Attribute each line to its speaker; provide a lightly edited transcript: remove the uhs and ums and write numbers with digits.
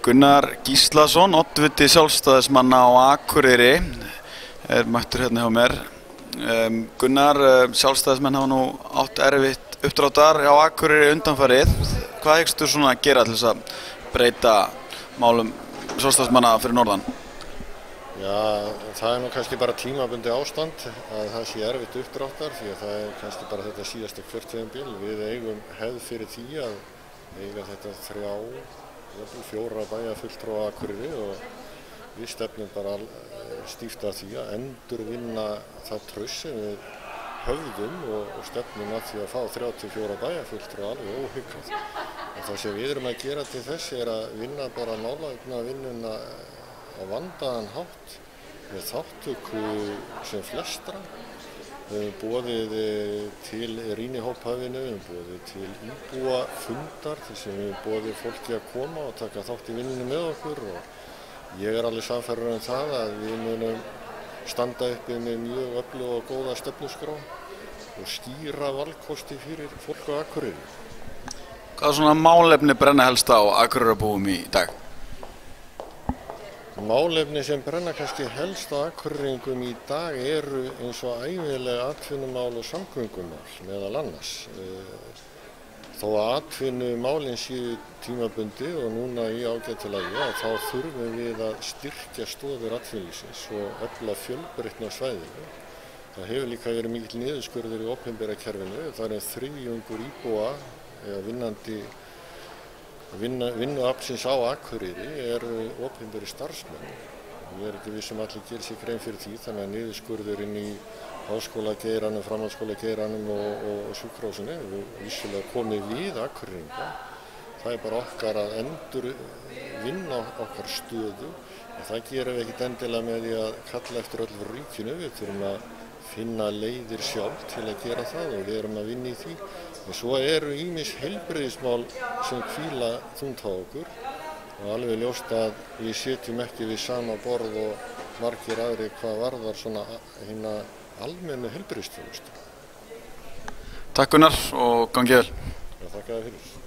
Speaker 1: Gunnar Gíslason, oddviti sjálfstæðismanna á Akureyri, mættur hérna hjá mér. Gunnar, sjálfstæðismenn hafa nú átt erfitt uppdráttar á Akureyri undanfarið. Hvað hyggstu svona að gera til þess að breyta málum sjálfstæðismanna fyrir norðan?
Speaker 2: Já, það nú kannski bara tímabundi ástand að það sé erfitt uppdráttar því að það kannski bara þetta síðasta kjörtímabil. Við eigum hefð fyrir því að eiga þetta 3-4 bæjarfulltrúa á Akureyri og við stefnum bara stíft að því að endurvinna það traust sem við höfðum og stefnum að því að fá 34 bæjarfulltrúa alveg óhyggað. Og það sem við erum að gera til þess að vinna bara málefnavinnuna á vandaðan hátt með þátttöku sem flestra. Við höfum boðið til rýnihóphafinu, við höfum boðið til íbúafundar þar sem við höfum boðið fólki að koma og taka þátt í vinnunni með okkur og ég alveg sannfærður það að við munum standa uppi með mjög öfluga og góða stefnuskrá og skýra valkosti fyrir fólk á Akureyri.
Speaker 1: Hvaða svona málefni brenna helst á Akureyrarbúum í dag?
Speaker 2: Málefni sem brenna kannski helst á Akureyringum í dag eru eins og ævinlega atvinnumál og samgöngumál meðal annars. Þó að atvinnumálin séu tímabundið og núna í ágætulagi þá þurfum við að styrkja stoðir atvinnulífsins og efla fjölbreytni á svæðinu. Það hefur líka verið mikill niðurskurður í opinbera kerfinu. Það þriðjungur íbúa vinnandi vinnuaflsins á Akureyri eru opinberir starfsmenn. Ég ekki viss allir gera sér grein fyrir því, þannig að niðurskurðurinn í háskólageiranum, framhaldsskólageiranum og sjúkrahúsinu hefur vissulega komið við Akureyringa. Það bara okkar að endurvinna okkar stöðu. En það gerum við ekkert endilega með því að kalla eftir öllu ríkinu. Við þurfum að finna leiðir sjálf til að gera það og við erum að vinna í því. En svo eru ýmis heilbrigðismál sem hvíla þungt á okkur og alveg ljóst að við setjum ekki við sama borð og margir aðrir hvað varðar svona hina almennu heilbrigðisþjónustu.
Speaker 1: Takk Gunnar og gangið vel.
Speaker 2: Já, þakka þér fyrir.